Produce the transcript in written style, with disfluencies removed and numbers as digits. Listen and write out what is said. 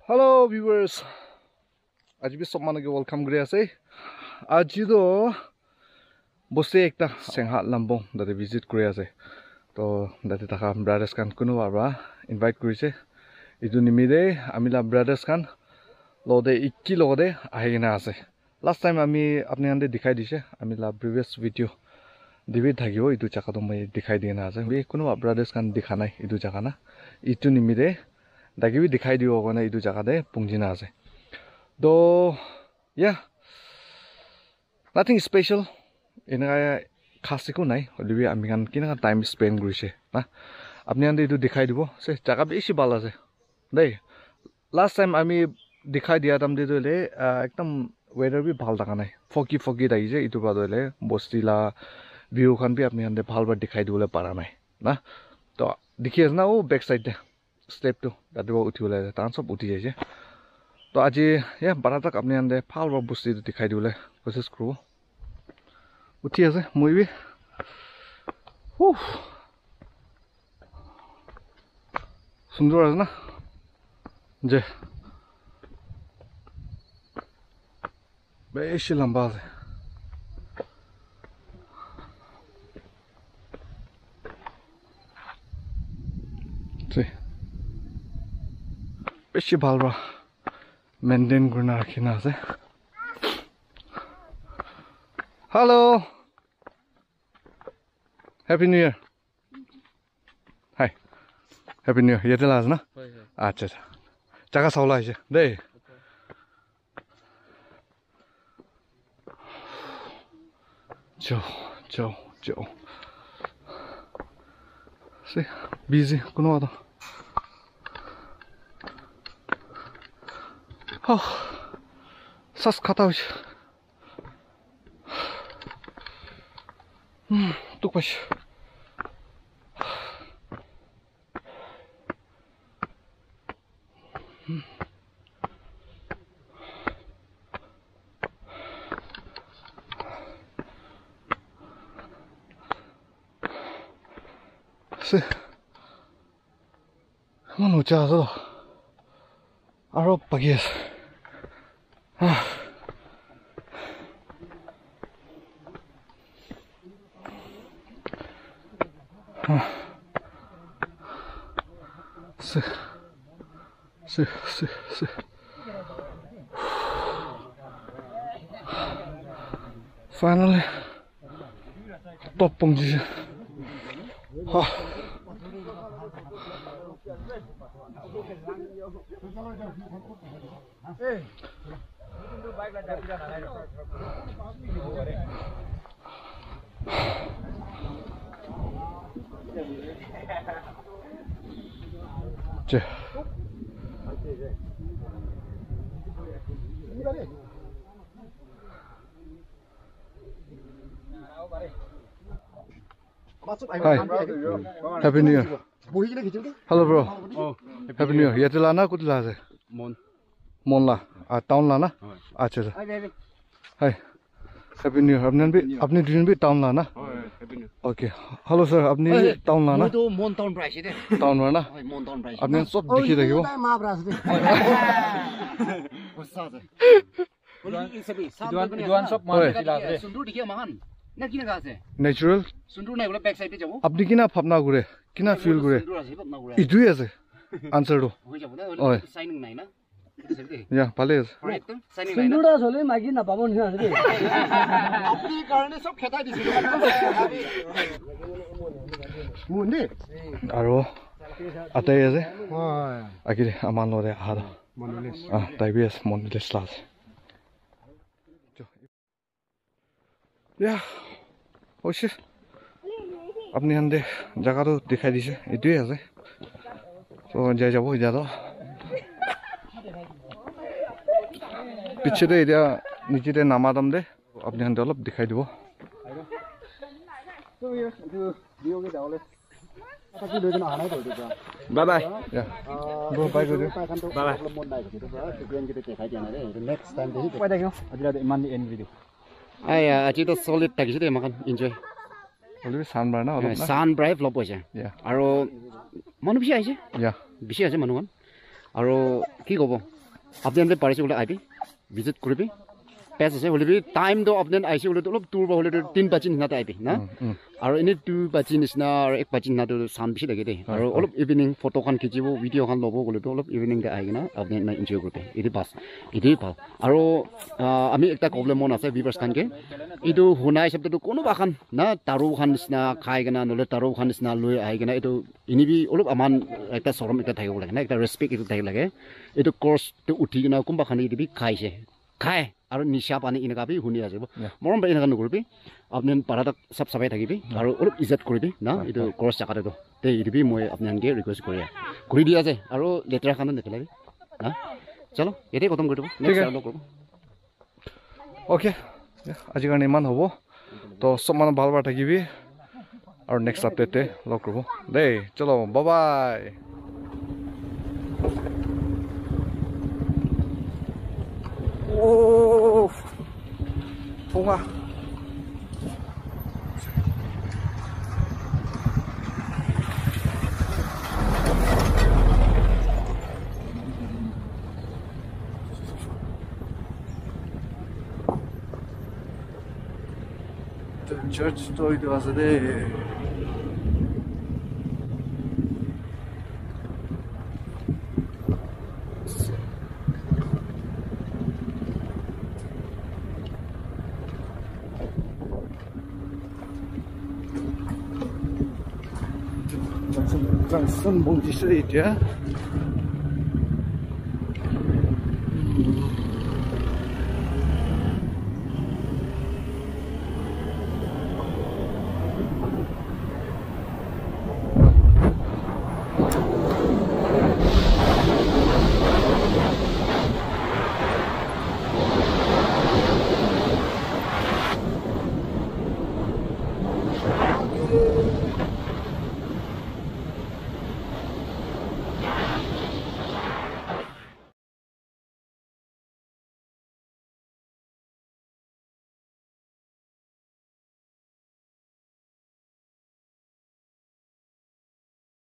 Hello viewers, आज भी सब मानो के वेलकम करे आसे आज तो बसे एक ता सेंहा लंबों दाते विजिट करे आसे तो दाते तका ब्रदर्स कान कुनो बाबा इनवाइट करे से इदु निमिदे आमिला ब्रदर्स कान लोदे 21 लोदे आहेना आसे लास्ट टाइम आमी अपने अंदे दिखाई दिसे आमिला प्रीवियस वीडियो दिबे थागियो इदु जका तो मैं दिखाई देना आसे बे कुनो ब्रदर्स कान दिखानाय इदु जका ना इदु निमिदे दागी भी दिखाई दियो होगा इदु जगह दे पुंजिना आसे तो या नथिंग स्पेशल इनका खासिको नाय ओलिबि आमिगान किना टाइम स्पेंड गरिसे ना अपने अंदे इदु दिखाई दिबो से जगह बेसी बाला से दे लास्ट टाइम आमी दिखाई दिया तम दिले एकदम वेदर भी ভাল थाका नाय फकी दाइजे इदु बादले बस्तिला व्यू खान भी अपने अंदे ভাল बार दिखाई दिबोले पारा नाय ना तो देखि आछना ओ बैक साइड दे स्टेप तो दादो उठी बोले तान सब उठी जाइए तो आज ये बड़ा तक अपने अंदर फाल व बुस्ती तो दिखाई दिले कोशिश करो उठी আছে মই भी सुंदर है ना जे बेशी लंबा है बेशी ভাল रा मेंटेन करना रखना আছে hello happy new year hi happy new year ये लाज ना अच्छा अच्छा जगह सावला है दे जो से बिजी कोनो आता सस खाता हुई तू कुछ से मन ऊंचा तो आरो पगियस से finally top pungji 제 Hi, Happy New Year. Hello bro. Happy New Year. ये तो लाना कुछ लाजे. Mon ला. Town लाना. अच्छा अच्छा. Hi. Happy New Year. अपने दिन भी town लाना. Okay. Hello sir. अपने town लाना. मैं तो Mon town price है. Town लाना. Mon town price. अपने सब दिखी रही हो. दुआन सब मार के लाते. सुंदर दिखे महान. ना किना गासे. Natural. सुंदर नहीं बोला बैक साइड पे जाओ. अपने किना फपना गुरे. किना feel गुरे. इधुई ऐसे. Answer दो. ओए. Signing नहीं ना. या पाले. सुंदर दा सोले मागी ना पाबो नहीं आसे. अपनी कारण सब खेता दिसे. मुंडे. आरो आता है ऐसे. आखिर अमान लोरे आधा. टाइबियस मोनिलेस लास. या ओशी अपने अंदर जगह तो दिखाई दी से इतनी है तो जाए जाबो इधर तो पीछे तो इधर नीचे तो नामा दम दे अपने अंदर लोग दिखाई दिबो बाय बाय या bro bye goodbye bye next time देखिए बाय देखो अजरा मान एंड वीडियो आई আজি তো সলিড থাকিছে দে মাকান এনজয় অলরেডি সানব্রাইট না অলপ সানব্রাইট ফ্লপ হৈছে আৰু মানুহ বেছি আহিছে ইয়া বেছি আছে মানুহখন আৰু কি ক'ব আপনাদেৰ পাৰিছে বলে আইবি ভিজিট কৰবি পেজ আছে হলে টাইম তো আপনাৰ আইসি হলে অলপ দূৰ হলে 3 বাজি নিচিনাতে আইবি না আৰু এনে 2 বাজি নিচিনা আৰু 1 বাজি নিচিনাটো চান বেছি লাগে দেই আৰু অলপ ইভিনিং ফটো খান খিচিব ভিডিঅ' খান ল'ব গ'লে অলপ ইভিনিং দে আহি কিনা আপুনি এনজয় কৰিবি এইটো বাছ এইটোৱে ভাল আৰু আমি একটা প্ৰব্লেম মন আছে ভিভাৰ্ছ খানকে এইটো শুনা হিচাপেতো কোনোবা খান না তাৰো খান নিচিনা খাই কিনা নহ'লে তাৰো খান নিচিনা লৈ আহি কিনা এইটো ইনিবি অলপ আমাৰ একটা চৰম এটা থাকিব লাগে না একটা ৰেচপেক্ট এইটো থাকিব লাগে এইটো কৰ্চটো উঠি কিনা কোনোবা খান দিবি খাইছে খাই আৰু নিচা পানী এনেকুৱা বি শুনি আছে মৰম পাই এনেকুৱা নকৰিবি আপুনি পাৰাত চাফ চাফাই থাকিবি আৰু অলপ ইজ্জত কৰিবি না এইটো ক্ৰছ জাগাটো তে এইটো মই আপোনালোকে ৰিকুৱেষ্ট কৰি দিয়া যায় আৰু লেতেৰা খানা নেপেলাবি না চলো এটাই খতম কৰি দিব নেক্সট কৰিব অ'কে আজিৰ কাৰণে ইমান হ'ব তো চব মানুহ ভাল ভাল থাকিবি আৰু নেক্সট আপডেটে লগ কৰিব দেই চলো bye bye Oh, Punga. The church story was there. Dann sind Bundeslade, ja.